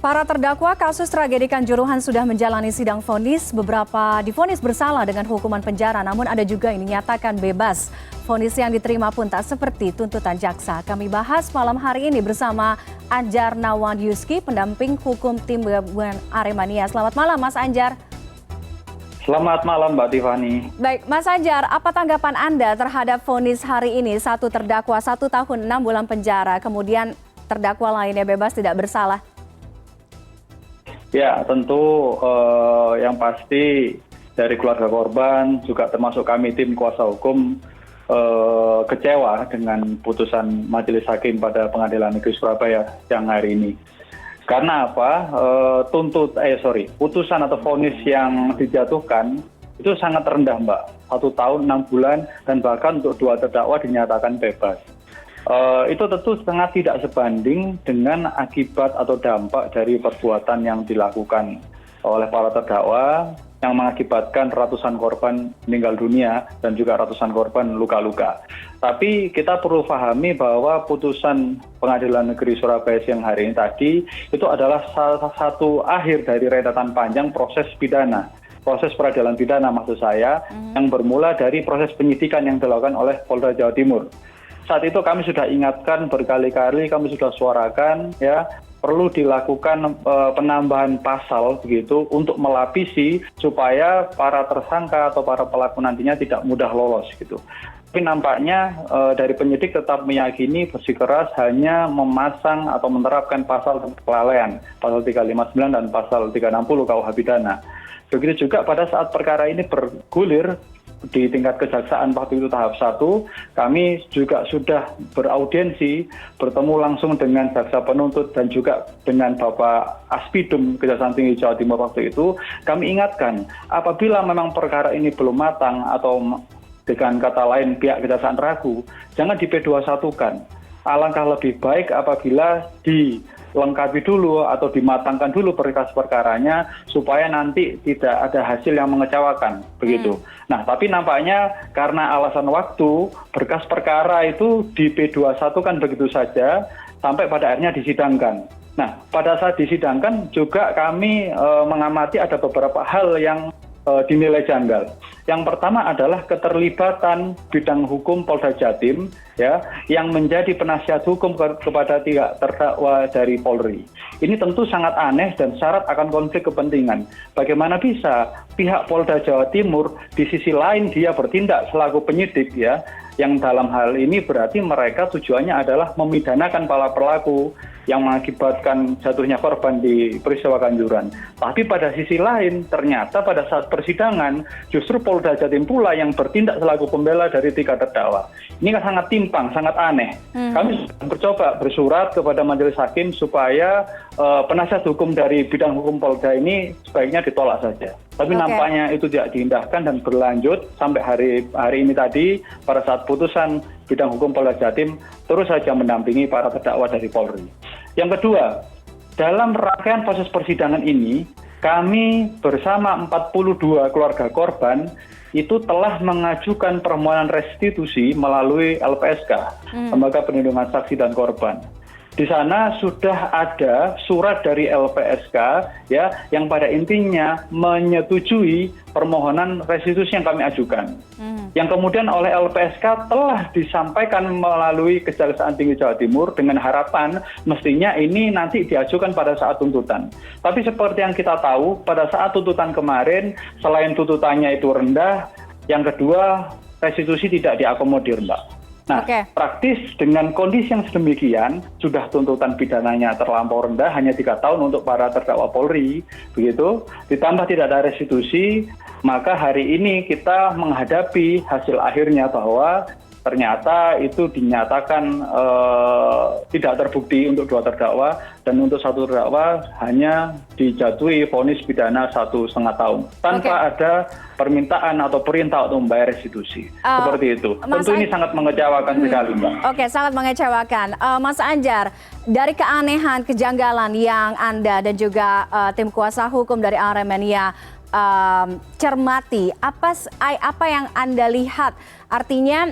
Para terdakwa kasus tragedi Kanjuruhan sudah menjalani sidang vonis. Beberapa divonis bersalah dengan hukuman penjara, namun ada juga yang dinyatakan bebas. Vonis yang diterima pun tak seperti tuntutan jaksa. Kami bahas malam hari ini bersama Anjar Nawan Yuski, pendamping hukum tim gabungan Aremania. Selamat malam, Mas Anjar. Selamat malam, Mbak Tiffany. Baik, Mas Anjar, apa tanggapan Anda terhadap vonis hari ini? Satu terdakwa 1 tahun 6 bulan penjara, kemudian terdakwa lainnya bebas tidak bersalah. Ya, tentu yang pasti dari keluarga korban, juga termasuk kami tim kuasa hukum, kecewa dengan putusan Majelis Hakim pada Pengadilan Negeri Surabaya yang hari ini. Karena apa? Putusan atau vonis yang dijatuhkan itu sangat rendah, Mbak. 1 tahun 6 bulan dan bahkan untuk 2 terdakwa dinyatakan bebas. Itu tentu sangat tidak sebanding dengan akibat atau dampak dari perbuatan yang dilakukan oleh para terdakwa yang mengakibatkan ratusan korban meninggal dunia dan juga ratusan korban luka-luka. Tapi kita perlu pahami bahwa putusan Pengadilan Negeri Surabaya siang hari ini tadi itu adalah salah satu akhir dari rentetan panjang proses pidana. Proses peradilan pidana maksud saya, yang bermula dari proses penyidikan yang dilakukan oleh Polda Jawa Timur. Saat itu kami sudah ingatkan berkali-kali, kami sudah suarakan ya, perlu dilakukan penambahan pasal begitu untuk melapisi supaya para tersangka atau para pelaku nantinya tidak mudah lolos gitu. Tapi nampaknya dari penyidik tetap meyakini bersikeras hanya memasang atau menerapkan pasal kelalaian, pasal 359 dan pasal 360 KUH Pidana. Begitu juga pada saat perkara ini bergulir di tingkat kejaksaan waktu itu tahap 1, kami juga sudah beraudiensi, bertemu langsung dengan jaksa penuntut dan juga dengan Bapak Aspidum Kejaksaan Tinggi Jawa Timur waktu itu. Kami ingatkan, apabila memang perkara ini belum matang atau dengan kata lain pihak kejaksaan ragu, jangan di P21-kan. Alangkah lebih baik apabila dilengkapi dulu atau dimatangkan dulu berkas perkaranya supaya nanti tidak ada hasil yang mengecewakan begitu. Nah, tapi nampaknya karena alasan waktu berkas perkara itu di P21 kan begitu saja sampai pada akhirnya disidangkan. Nah, pada saat disidangkan juga kami mengamati ada beberapa hal yang dinilai janggal. Yang pertama adalah keterlibatan bidang hukum Polda Jatim ya, yang menjadi penasihat hukum kepada 3 terdakwa dari Polri. Ini tentu sangat aneh dan syarat akan konflik kepentingan. Bagaimana bisa pihak Polda Jawa Timur di sisi lain dia bertindak selaku penyidik ya, yang dalam hal ini berarti mereka tujuannya adalah memidanakan para pelaku yang mengakibatkan jatuhnya korban di peristiwa Kanjuruhan. Tapi pada sisi lain ternyata pada saat persidangan justru Polda Jatim pula yang bertindak selaku pembela dari 3 terdakwa. Ini kan sangat timpang, sangat aneh. Kami mencoba bersurat kepada Majelis Hakim supaya penasihat hukum dari bidang hukum Polda ini sebaiknya ditolak saja. Tapi nampaknya itu tidak diindahkan dan berlanjut sampai hari ini tadi pada saat putusan bidang hukum Polda Jatim terus saja mendampingi para terdakwa dari Polri. Yang kedua, dalam rangkaian proses persidangan ini kami bersama 42 keluarga korban itu telah mengajukan permohonan restitusi melalui LPSK, Lembaga Perlindungan Saksi dan Korban. Di sana sudah ada surat dari LPSK ya, yang pada intinya menyetujui permohonan restitusi yang kami ajukan. Yang kemudian oleh LPSK telah disampaikan melalui Kejaksaan Tinggi Jawa Timur dengan harapan mestinya ini nanti diajukan pada saat tuntutan. Tapi seperti yang kita tahu pada saat tuntutan kemarin selain tuntutannya itu rendah, yang kedua restitusi tidak diakomodir, Mbak. Nah, praktis dengan kondisi yang sedemikian, sudah tuntutan pidananya terlampau rendah, hanya 3 tahun untuk para terdakwa Polri, begitu, ditambah tidak ada restitusi, maka hari ini kita menghadapi hasil akhirnya bahwa ternyata itu dinyatakan tidak terbukti untuk 2 terdakwa dan untuk 1 terdakwa hanya dijatuhi vonis pidana 1,5 tahun tanpa ada permintaan atau perintah untuk membayar restitusi. Seperti itu. Tentu ini sangat mengecewakan sekali, Mbak. Oke, sangat mengecewakan. Mas Anjar, dari keanehan, kejanggalan yang Anda dan juga tim kuasa hukum dari Aremania cermati, apa yang Anda lihat? Artinya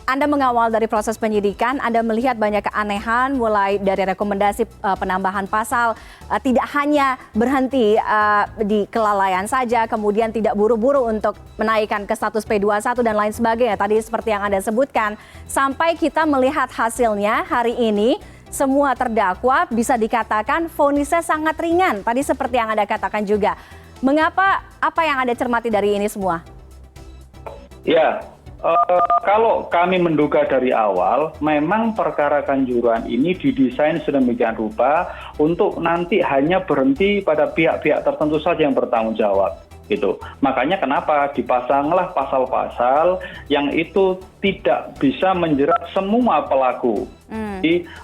Anda mengawal dari proses penyidikan, Anda melihat banyak keanehan mulai dari rekomendasi penambahan pasal, tidak hanya berhenti di kelalaian saja, kemudian tidak buru-buru untuk menaikkan ke status P21 dan lain sebagainya. Tadi seperti yang Anda sebutkan, sampai kita melihat hasilnya hari ini, semua terdakwa bisa dikatakan vonisnya sangat ringan. Tadi seperti yang Anda katakan juga. Mengapa, apa yang Anda cermati dari ini semua? Ya, kalau kami menduga dari awal, memang perkara Kanjuruhan ini didesain sedemikian rupa untuk nanti hanya berhenti pada pihak-pihak tertentu saja yang bertanggung jawab. Gitu. Makanya kenapa dipasanglah pasal-pasal yang itu tidak bisa menjerat semua pelaku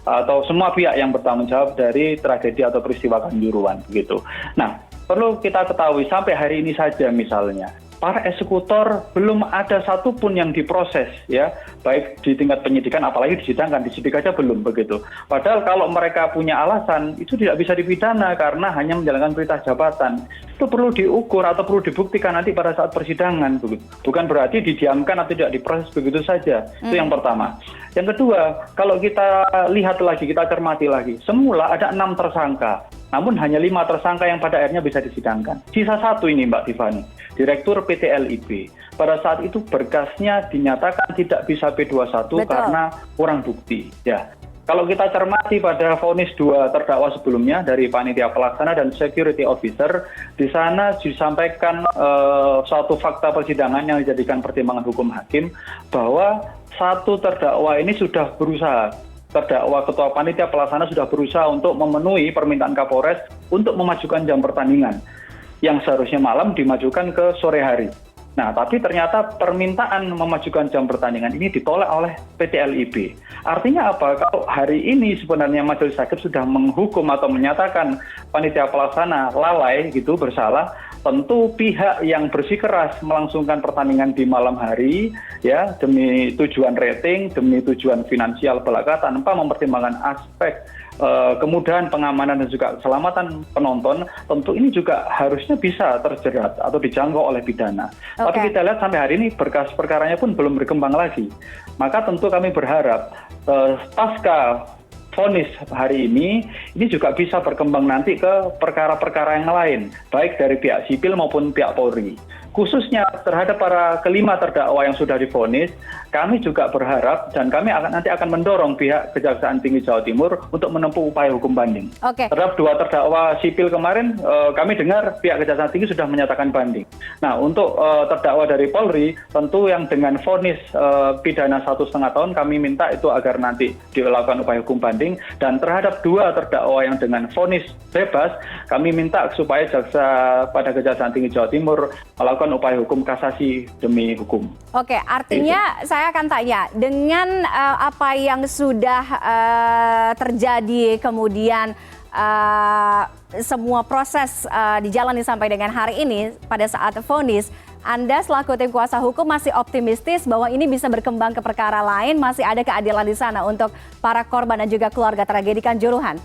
atau semua pihak yang bertanggung jawab dari tragedi atau peristiwa Kanjuruhan. Gitu. Nah, perlu kita ketahui sampai hari ini saja misalnya, para eksekutor belum ada satupun yang diproses, ya, baik di tingkat penyidikan apalagi disidangkan, disidik aja belum begitu. Padahal kalau mereka punya alasan itu tidak bisa dipidana karena hanya menjalankan perintah jabatan. Itu perlu diukur atau perlu dibuktikan nanti pada saat persidangan, begitu. Bukan berarti didiamkan atau tidak diproses begitu saja. Itu yang pertama. Yang kedua, kalau kita lihat lagi, kita cermati lagi, semula ada 6 tersangka. Namun hanya 5 tersangka yang pada akhirnya bisa disidangkan. Sisa 1 ini Mbak Tiffany, Direktur PT LIB. Pada saat itu berkasnya dinyatakan tidak bisa P21 Betul. karena kurang bukti. Ya. Kalau kita cermati pada vonis 2 terdakwa sebelumnya dari panitia pelaksana dan security officer, di sana disampaikan suatu fakta persidangan yang dijadikan pertimbangan hukum hakim bahwa 1 terdakwa ini sudah berusaha. Terdakwa ketua panitia pelaksana sudah berusaha untuk memenuhi permintaan Kapolres untuk memajukan jam pertandingan yang seharusnya malam dimajukan ke sore hari. Nah, tapi ternyata permintaan memajukan jam pertandingan ini ditolak oleh PT LIB. Artinya apa? Kalau hari ini sebenarnya Majelis Hakim sudah menghukum atau menyatakan panitia pelaksana lalai gitu, bersalah, tentu pihak yang bersikeras melangsungkan pertandingan di malam hari, ya, demi tujuan rating, demi tujuan finansial belaka tanpa mempertimbangkan aspek kemudahan pengamanan dan juga keselamatan penonton, tentu ini juga harusnya bisa terjerat atau dijangkau oleh pidana. Tapi kita lihat sampai hari ini berkas perkaranya pun belum berkembang lagi. Maka tentu kami berharap pasca vonis hari ini juga bisa berkembang nanti ke perkara-perkara yang lain, baik dari pihak sipil maupun pihak Polri. Khususnya terhadap para kelima terdakwa yang sudah divonis, kami juga berharap dan kami nanti akan mendorong pihak Kejaksaan Tinggi Jawa Timur untuk menempuh upaya hukum banding. Terhadap 2 terdakwa sipil kemarin, kami dengar pihak Kejaksaan Tinggi sudah menyatakan banding. Nah, untuk terdakwa dari Polri, tentu yang dengan vonis pidana 1,5 tahun, kami minta itu agar nanti dilakukan upaya hukum banding. Dan terhadap 2 terdakwa yang dengan vonis bebas, kami minta supaya jaksa pada Kejaksaan Tinggi Jawa Timur melakukan upaya hukum kasasi demi hukum. Oke, artinya saya akan tanya, dengan apa yang sudah terjadi kemudian semua proses dijalani sampai dengan hari ini pada saat vonis, Anda selaku tim kuasa hukum masih optimistis bahwa ini bisa berkembang ke perkara lain, masih ada keadilan di sana untuk para korban dan juga keluarga tragedi Kanjuruhan?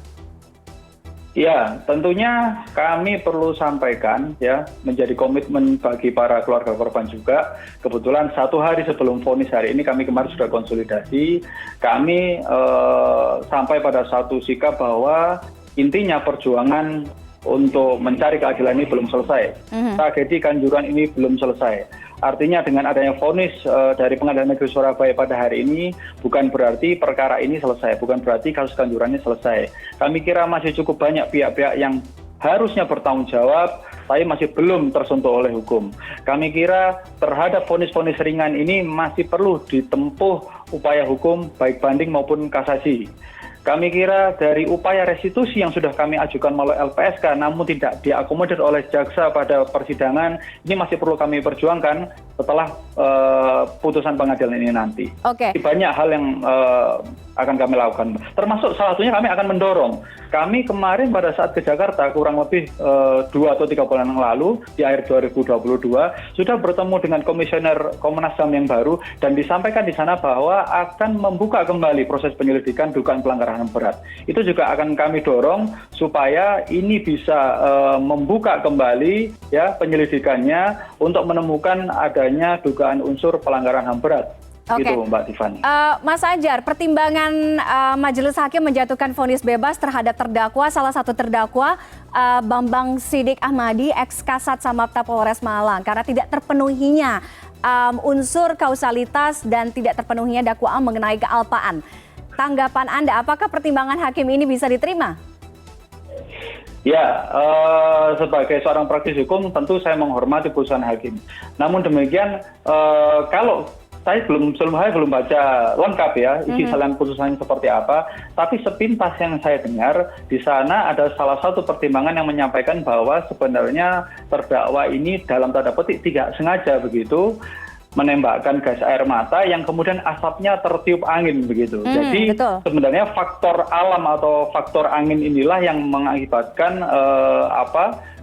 Ya, tentunya kami perlu sampaikan ya, menjadi komitmen bagi para keluarga korban juga. Kebetulan 1 hari sebelum vonis hari ini kami kemarin sudah konsolidasi, kami sampai pada satu sikap bahwa intinya perjuangan untuk mencari keadilan ini belum selesai. Tragedi Kanjuruhan ini belum selesai. Artinya dengan adanya vonis dari Pengadilan Negeri Surabaya pada hari ini bukan berarti perkara ini selesai, bukan berarti kasus Kanjuruhan ini selesai. Kami kira masih cukup banyak pihak-pihak yang harusnya bertanggung jawab, tapi masih belum tersentuh oleh hukum. Kami kira terhadap vonis-vonis ringan ini masih perlu ditempuh upaya hukum baik banding maupun kasasi. Kami kira dari upaya restitusi yang sudah kami ajukan melalui LPSK namun tidak diakomodir oleh jaksa pada persidangan, ini masih perlu kami perjuangkan setelah putusan pengadilan ini nanti. Banyak hal yang akan kami lakukan. Termasuk salah satunya kami akan mendorong. Kami kemarin pada saat ke Jakarta kurang lebih 2 atau 3 bulan yang lalu di akhir 2022 sudah bertemu dengan Komisioner Komnas HAM yang baru dan disampaikan di sana bahwa akan membuka kembali proses penyelidikan dugaan pelanggaran HAM berat. Itu juga akan kami dorong supaya ini bisa membuka kembali ya penyelidikannya untuk menemukan adanya dugaan unsur pelanggaran HAM berat. Oke. Gitu Mbak Tiffany. Mas Anjar, pertimbangan majelis hakim menjatuhkan vonis bebas terhadap terdakwa, salah satu terdakwa Bambang Sidik Ahmadi, ex Kasat Samapta Polres Malang, karena tidak terpenuhinya unsur kausalitas dan tidak terpenuhinya dakwaan mengenai kealpaan. Tanggapan Anda, apakah pertimbangan hakim ini bisa diterima? Ya, sebagai seorang praktisi hukum tentu saya menghormati putusan hakim. Namun demikian, kalau saya belum baca lengkap ya isi salinan putusannya seperti apa, tapi sepintas yang saya dengar di sana ada salah satu pertimbangan yang menyampaikan bahwa sebenarnya terdakwa ini dalam tanda petik tidak sengaja begitu menembakkan gas air mata yang kemudian asapnya tertiup angin begitu. Jadi betul. sebenarnya faktor alam atau faktor angin inilah yang mengakibatkan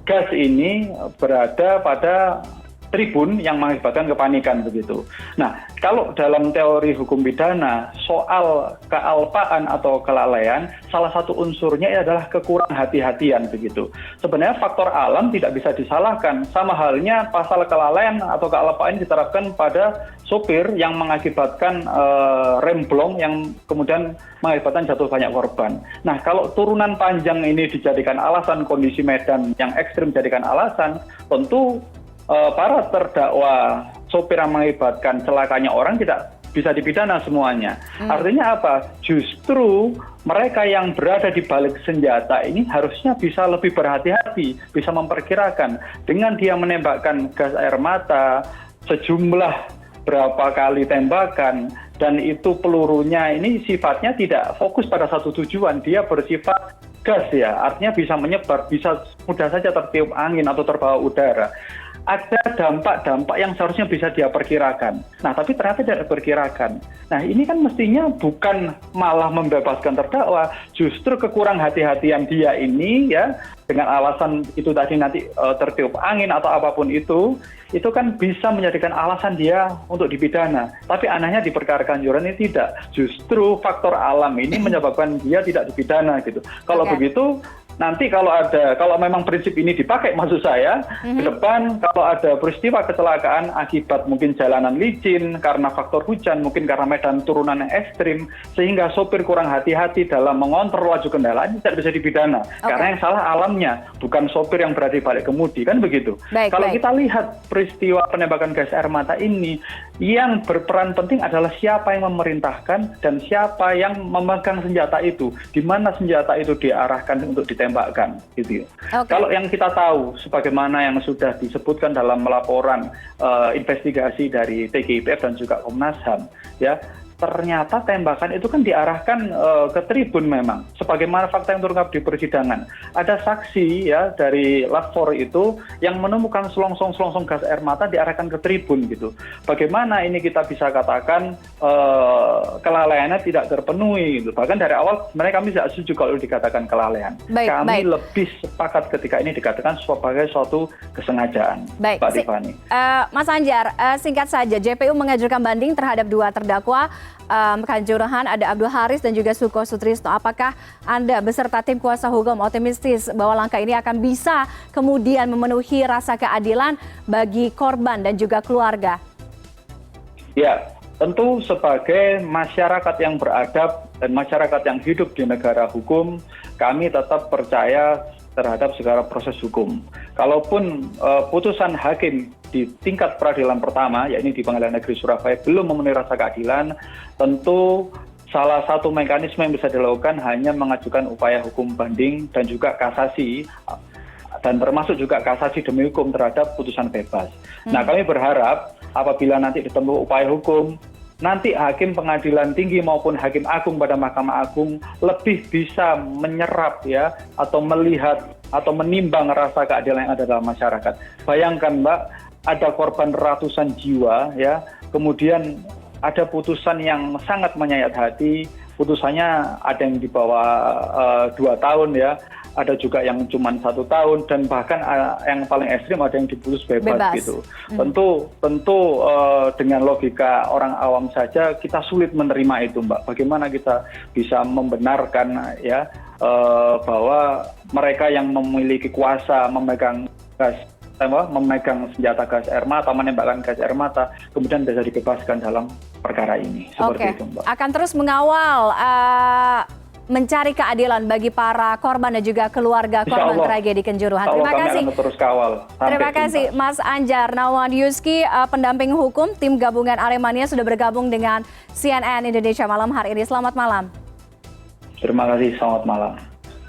gas ini berada pada tribun yang mengakibatkan kepanikan begitu. Nah, kalau dalam teori hukum pidana soal kealpaan atau kelalaian, salah satu unsurnya adalah kekurang hati-hatian begitu. Sebenarnya faktor alam tidak bisa disalahkan. Sama halnya pasal kelalaian atau kealpaan diterapkan pada sopir yang mengakibatkan remblong yang kemudian mengakibatkan jatuh banyak korban. Nah, kalau turunan panjang ini dijadikan alasan, kondisi medan yang ekstrim dijadikan alasan, tentu para terdakwa sopir yang mengakibatkan celakanya orang tidak bisa dipidana semuanya. Artinya apa? Justru mereka yang berada di balik senjata ini harusnya bisa lebih berhati-hati, bisa memperkirakan dengan dia menembakkan gas air mata sejumlah berapa kali tembakan dan itu pelurunya ini sifatnya tidak fokus pada satu tujuan, dia bersifat gas ya, artinya bisa menyebar, bisa mudah saja tertiup angin atau terbawa udara. Ada dampak-dampak yang seharusnya bisa dia perkirakan. Nah, tapi ternyata tidak diperkirakan. Nah, ini kan mestinya bukan malah membebaskan terdakwa, justru kekurang hati-hatian dia ini ya, dengan alasan itu tadi nanti tertiup angin atau apapun itu kan bisa menjadikan alasan dia untuk dipidana. Tapi anehnya di perkara Kanjuruhan ini tidak. Justru faktor alam ini menyebabkan dia tidak dipidana gitu. Kalau begitu nanti kalau memang prinsip ini dipakai maksud saya ke depan kalau ada peristiwa kecelakaan akibat mungkin jalanan licin karena faktor hujan, mungkin karena medan turunan yang ekstrim sehingga sopir kurang hati-hati dalam mengontrol laju kendaraan tidak bisa dipidana karena yang salah alamnya bukan sopir yang berada di balik kemudi kan begitu. Kalau kita lihat peristiwa penembakan gas air mata ini yang berperan penting adalah siapa yang memerintahkan dan siapa yang memegang senjata itu, di mana senjata itu diarahkan untuk ditembakkan gitu. Kalau yang kita tahu sebagaimana yang sudah disebutkan dalam laporan investigasi dari TGIPF dan juga Komnas HAM ya, ternyata tembakan itu kan diarahkan ke tribun memang. Sebagaimana fakta yang terungkap di persidangan. Ada saksi ya dari Lapor itu yang menemukan selongsong gas air mata diarahkan ke tribun gitu. Bagaimana ini kita bisa katakan kelalaiannya tidak terpenuhi gitu. Bahkan dari awal sebenarnya kami tidak setuju kalau dikatakan kelalaian. Kami lebih sepakat ketika ini dikatakan sebagai suatu kesengajaan. Pak Tiffany. Mas Anjar, singkat saja, JPU mengajukan banding terhadap dua terdakwa Kanjuruhan, ada Abdul Haris dan juga Suko Sutrisno. Apakah Anda beserta tim kuasa hukum optimistis bahwa langkah ini akan bisa kemudian memenuhi rasa keadilan bagi korban dan juga keluarga? Ya, tentu sebagai masyarakat yang beradab dan masyarakat yang hidup di negara hukum, kami tetap percaya terhadap segala proses hukum. Kalaupun putusan hakim di tingkat peradilan pertama, yakni di Pengadilan Negeri Surabaya, belum memenuhi rasa keadilan, tentu salah satu mekanisme yang bisa dilakukan hanya mengajukan upaya hukum banding dan juga kasasi, dan termasuk juga kasasi demi hukum terhadap putusan bebas. Nah, kami berharap apabila nanti ditempuh upaya hukum, nanti hakim pengadilan tinggi maupun hakim agung pada Mahkamah Agung lebih bisa menyerap ya atau melihat atau menimbang rasa keadilan yang ada dalam masyarakat. Bayangkan Mbak, ada korban ratusan jiwa ya, kemudian ada putusan yang sangat menyayat hati, putusannya ada yang di bawah 2 tahun ya, ada juga yang cuma 1 tahun dan bahkan yang paling ekstrim ada yang diputus bebas. Gitu. Tentu dengan logika orang awam saja kita sulit menerima itu Mbak. Bagaimana kita bisa membenarkan ya bahwa mereka yang memiliki kuasa memegang senjata gas air mata, menembakkan gas air mata, kemudian bisa dibebaskan dalam perkara ini. Seperti itu, Mbak. Akan terus mengawal mencari keadilan bagi para korban dan juga keluarga korban tragedi Kanjuruhan. Terima kasih. Terus kawal. Terima kasih Mas Anjar Nawan Yuski, pendamping hukum tim gabungan Aremania sudah bergabung dengan CNN Indonesia malam hari ini. Selamat malam. Terima kasih, selamat malam.